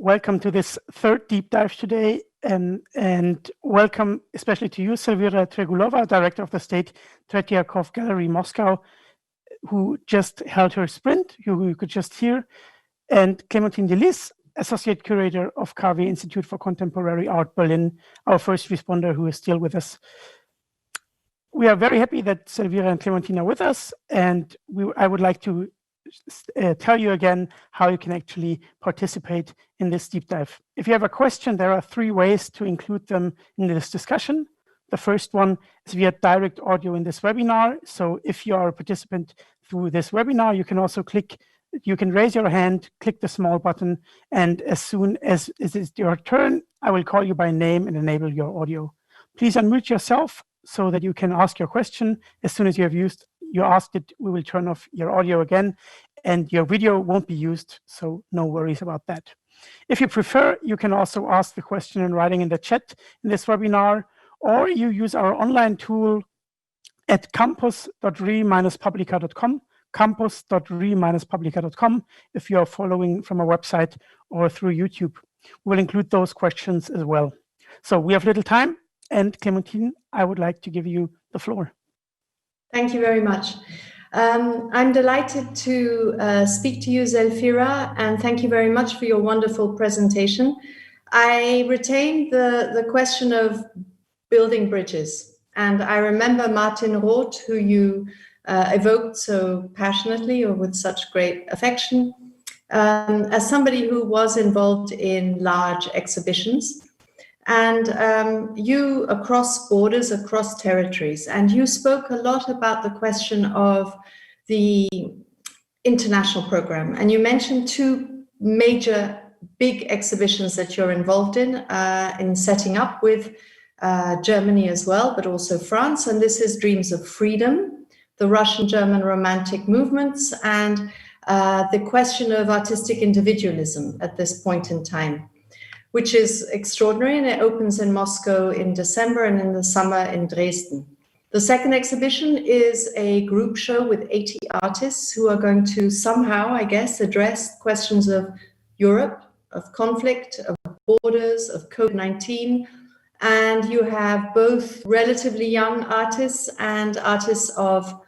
welcome to this third deep dive today, and welcome especially to you, Zelfira Tregulova, Director of the State Tretyakov Gallery, Moscow, who just held her sprint, who you could just hear, and Clémentine Deliss, Associate Curator of KW Institute for Contemporary Art, Berlin, our first responder who is still with us. We are very happy that Zelfira and Clémentine are with us, and I would like to tell you again how you can actually participate in this deep dive. If you have a question, there are 3 ways to include them in this discussion. The first one is via direct audio in this webinar. So if you are a participant through this webinar, you can also you can raise your hand, click the small button, and as soon as it is your turn, I will call you by name and enable your audio. Please unmute yourself so that you can ask your question. As soon as you asked it, we will turn off your audio again, and your video won't be used, so no worries about that. If you prefer, you can also ask the question in writing in the chat in this webinar, or you use our online tool at campus.re-publica.com, campus.re-publica.com, if you are following from a website or through YouTube. We'll include those questions as well. So we have little time, and Clémentine, I would like to give you the floor. Thank you very much. I'm delighted to speak to you, Zelfira, and thank you very much for your wonderful presentation. I retained the question of building bridges, and I remember Martin-Roth, who you evoked so passionately or with such great affection, as somebody who was involved in large exhibitions. And you across borders, across territories, and you spoke a lot about the question of the international program. And you mentioned 2 major big exhibitions that you're involved in setting up with Germany as well, but also France. And this is Dreams of Freedom, the Russian-German romantic movements, and the question of artistic individualism at this point in time, which is extraordinary, and it opens in Moscow in December and in the summer in Dresden. The second exhibition is a group show with 80 artists who are going to somehow, I guess, address questions of Europe, of conflict, of borders, of COVID-19. And you have both relatively young artists and artists of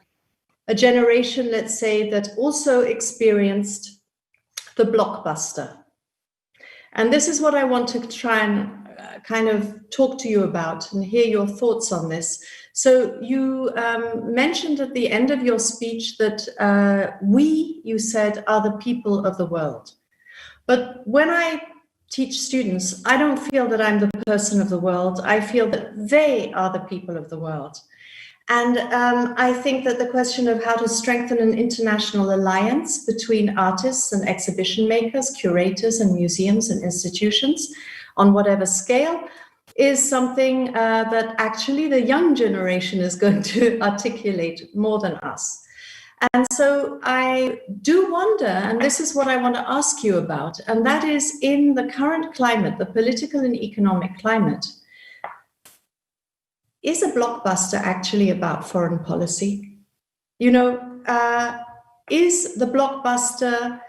a generation, let's say, that also experienced the blockbuster. And this is what I want to try and kind of talk to you about and hear your thoughts on this. So you mentioned at the end of your speech that you said, are the people of the world. But when I teach students, I don't feel that I'm the person of the world. I feel that they are the people of the world. And I think that the question of how to strengthen an international alliance between artists and exhibition makers, curators and museums and institutions on whatever scale is something that actually the young generation is going to articulate more than us. And so I do wonder, and this is what I want to ask you about, and that is in the current climate, the political and economic climate, is a blockbuster actually about foreign policy? You know, is the blockbuster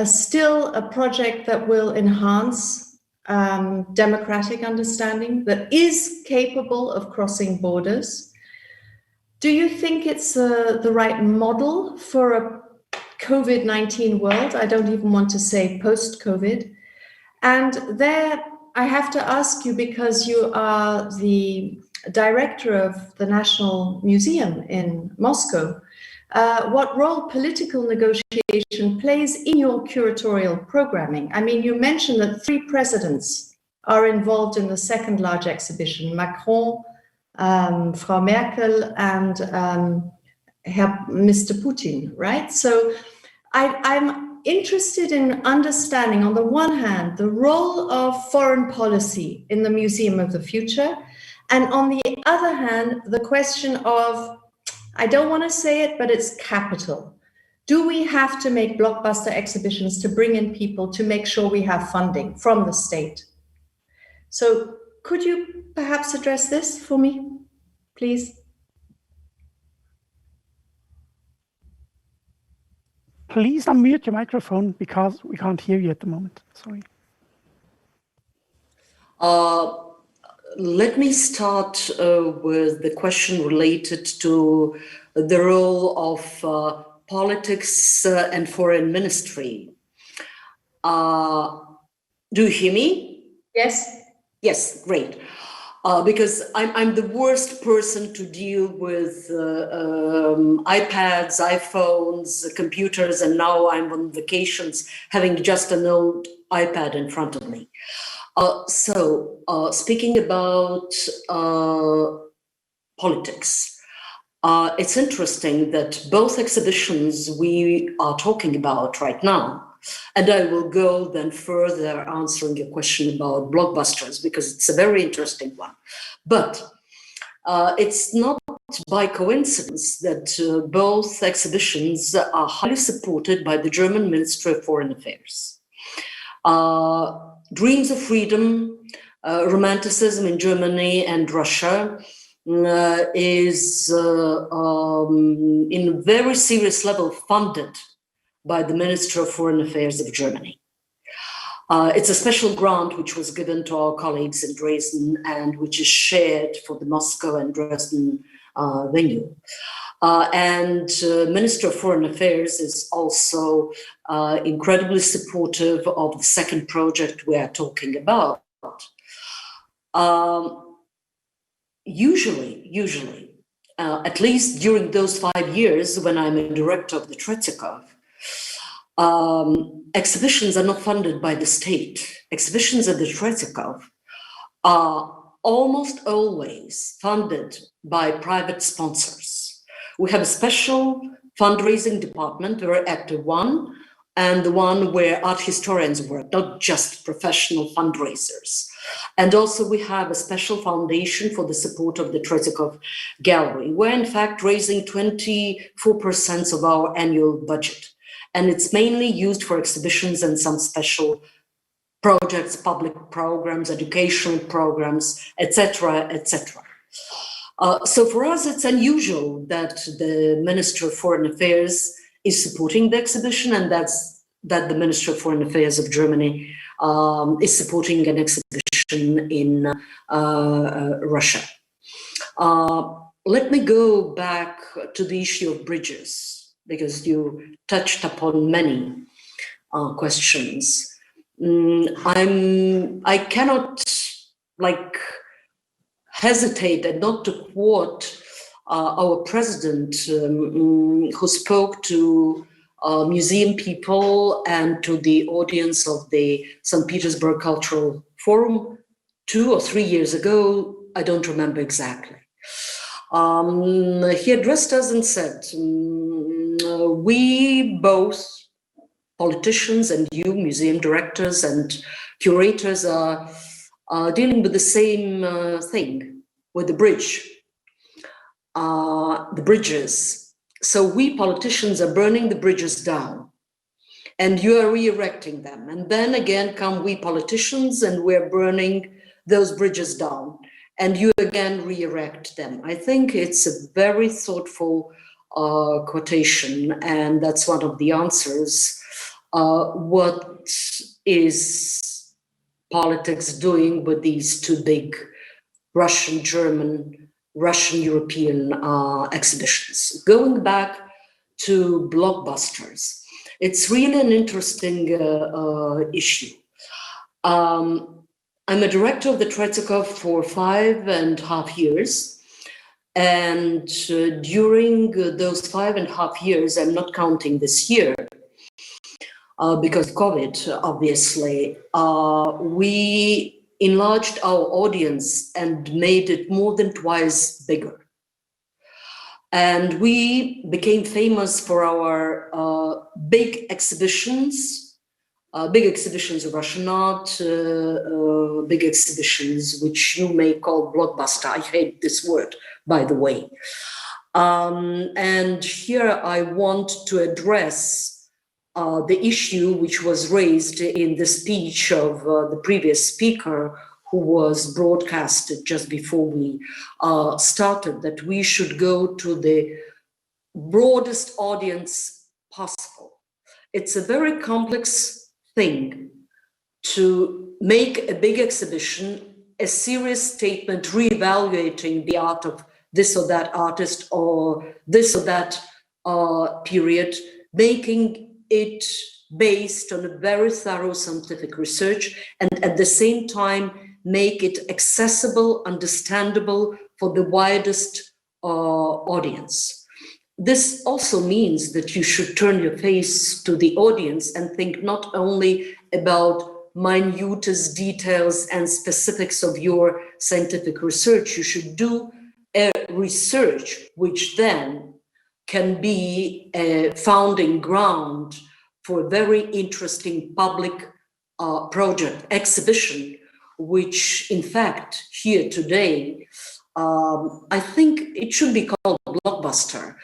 still a project that will enhance democratic understanding, that is capable of crossing borders? Do you think it's the right model for a COVID-19 world? I don't even want to say post-COVID. And there I have to ask you, because you are the director of the National Museum in Moscow, what role political negotiation plays in your curatorial programming? I mean, you mentioned that 3 presidents are involved in the second large exhibition, Macron, Frau Merkel, and Mr. Putin, right? So I'm interested in understanding, on the one hand, the role of foreign policy in the Museum of the Future, and on the other hand, the question of, I don't want to say it, but it's capital. Do we have to make blockbuster exhibitions to bring in people, to make sure we have funding from the state? So could you perhaps address this for me, please? Please unmute your microphone, because we can't hear you at the moment. Sorry. Let me start with the question related to the role of politics and foreign ministry. Do you hear me? Yes. Yes, great. Because I'm the worst person to deal with iPads, iPhones, computers, and now I'm on vacations having just an old iPad in front of me. Speaking about politics, it's interesting that both exhibitions we are talking about right now, and I will go then further answering your question about blockbusters because it's a very interesting one. But it's not by coincidence that both exhibitions are highly supported by the German Ministry of Foreign Affairs. Dreams of freedom, romanticism in Germany and Russia is in very serious level funded by the Ministry of Foreign Affairs of Germany. It's a special grant which was given to our colleagues in Dresden and which is shared for the Moscow and Dresden venue. Minister of Foreign Affairs is also incredibly supportive of the second project we are talking about. Usually, at least during those 5 years when I'm a director of the Tretyakov, exhibitions are not funded by the state. Exhibitions at the Tretyakov are almost always funded by private sponsors. We have a special fundraising department, a very active one, and the one where art historians work, not just professional fundraisers. And also we have a special foundation for the support of the Tretyakov Gallery. We're in fact raising 24% of our annual budget. And it's mainly used for exhibitions and some special projects, public programs, educational programs, etc., etc. So for us, it's unusual that the Ministry of Foreign Affairs is supporting the exhibition, and that the Ministry of Foreign Affairs of Germany is supporting an exhibition in Russia. Let me go back to the issue of bridges, because you touched upon many questions. I cannot hesitate and not to quote our president who spoke to museum people and to the audience of the St. Petersburg Cultural Forum 2 or 3 years ago. I don't remember exactly. He addressed us and said, we both, politicians and you, museum directors and curators, are dealing with the same thing, with the bridge, the bridges. So we politicians are burning the bridges down and you are re-erecting them. And then again come we politicians and we're burning those bridges down and you again re-erect them. I think it's a very thoughtful quotation, and that's one of the answers. What is politics doing with these two big Russian, German, Russian, European exhibitions? Going back to blockbusters, it's really an interesting issue. I'm a director of the Tretyakov for 5.5 years. And during those 5.5 years, I'm not counting this year, because of COVID, obviously, we enlarged our audience and made it more than twice bigger. And we became famous for our big exhibitions of Russian art, big exhibitions, which you may call blockbuster. I hate this word, by the way. And here I want to address the issue which was raised in the speech of the previous speaker, who was broadcasted just before we started, that we should go to the broadest audience possible. It's a very complex thing to make a big exhibition, a serious statement reevaluating the art of this or that artist or this or that period, making it based on a very thorough scientific research, and at the same time make it accessible, understandable for the widest audience. This also means that you should turn your face to the audience and think not only about minutest details and specifics of your scientific research. You should do a research which then can be a founding ground for a very interesting public project, exhibition, which in fact here today, I think it should be called Blockbuster.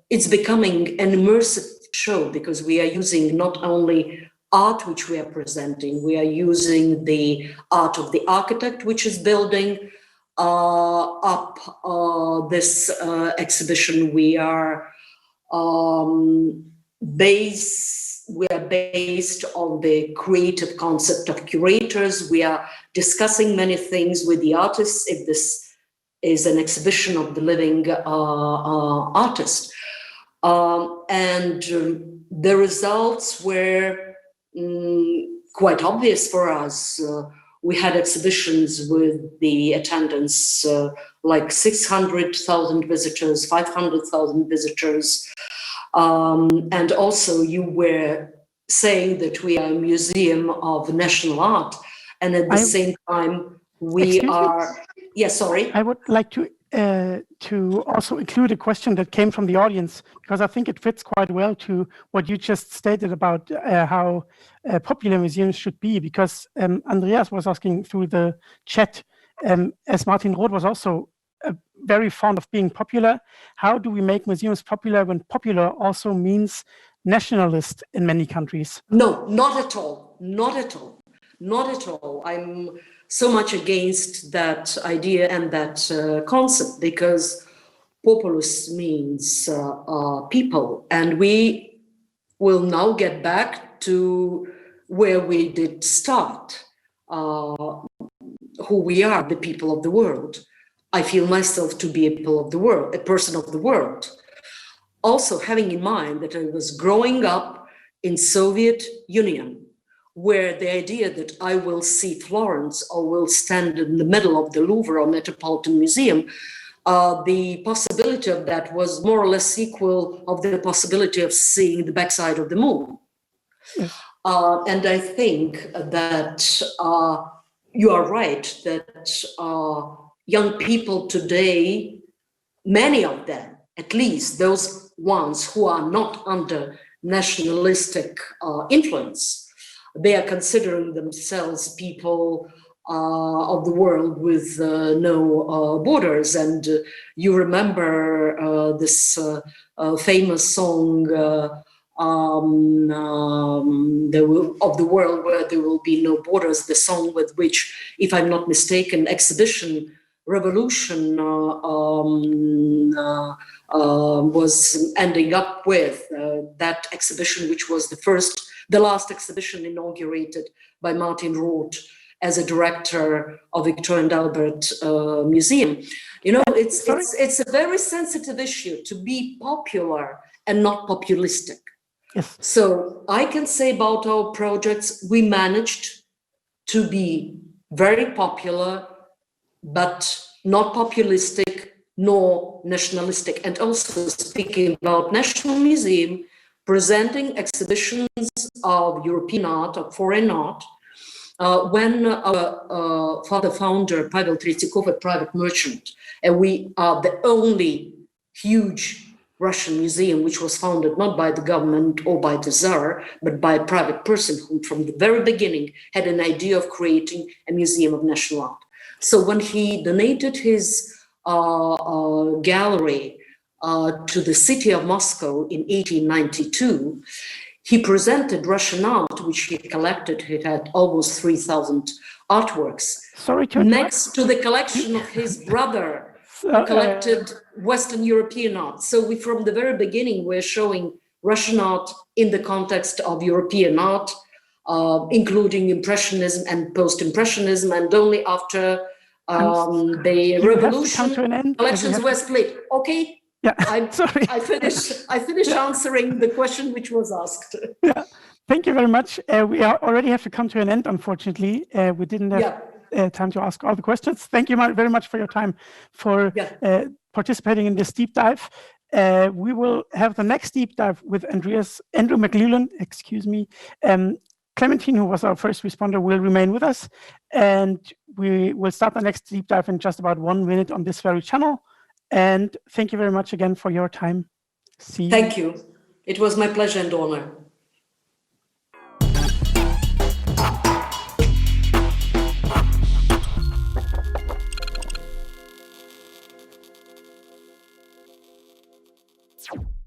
It's becoming an immersive show because we are using not only art which we are presenting, we are using the art of the architect which is building up this exhibition. We are based on the creative concept of curators. We are discussing many things with the artists if this is an exhibition of the living artist. And the results were quite obvious for us. We had exhibitions with the attendance like 600,000 visitors, 500,000 visitors. And also you were saying that we are a museum of national art. And at the same time, we are... Yeah, sorry. I would like to also include a question that came from the audience, because I think it fits quite well to what you just stated about how popular museums should be, because Andreas was asking through the chat, as Martin-Roth was also very fond of being popular, how do we make museums popular when popular also means nationalist in many countries? No, not at all. Not at all. Not at all. I'm so much against that idea and that concept, because populist means people, and we will now get back to where we did start, who we are, the people of the world. I feel myself to be a people of the world, a person of the world. Also having in mind that I was growing up in Soviet Union, where the idea that I will see Florence or will stand in the middle of the Louvre or Metropolitan Museum, the possibility of that was more or less equal of the possibility of seeing the backside of the moon. Yes. And I think that you are right, that young people today, many of them, at least those ones who are not under nationalistic influence, they are considering themselves people of the world with no borders. And you remember this famous song of the world where there will be no borders, the song with which, if I'm not mistaken, Exhibition Revolution was ending up with, that exhibition, which was the last exhibition inaugurated by Martin-Roth as a director of Victoria and Albert Museum. You know, it's a very sensitive issue to be popular and not populistic. Yes. So I can say about our projects, we managed to be very popular, but not populistic nor nationalistic. And also speaking about National Museum, presenting exhibitions of European art, of foreign art, when our founder, Pavel Tretyakov, a private merchant, and we are the only huge Russian museum which was founded not by the government or by the Tsar, but by a private person who from the very beginning had an idea of creating a museum of national art. So when he donated his gallery to the city of Moscow in 1892, he presented Russian art, which he collected. He had almost 3,000 artworks. Next to the collection of his brother, who collected Western European art. So we, from the very beginning, were showing Russian art in the context of European art, including Impressionism and Post-Impressionism, and only after the revolution, collections were split. Okay, yeah, sorry. I finished answering the question which was asked. Yeah, thank you very much. We already have to come to an end, unfortunately. We didn't have time to ask all the questions. Thank you very much for your time, for participating in this deep dive. We will have the next deep dive with Andrew McLellan, Clémentine, who was our first responder, will remain with us, and we will start the next deep dive in just about 1 minute on this very channel. And thank you very much again for your time. See you. Thank you. It was my pleasure and honor. you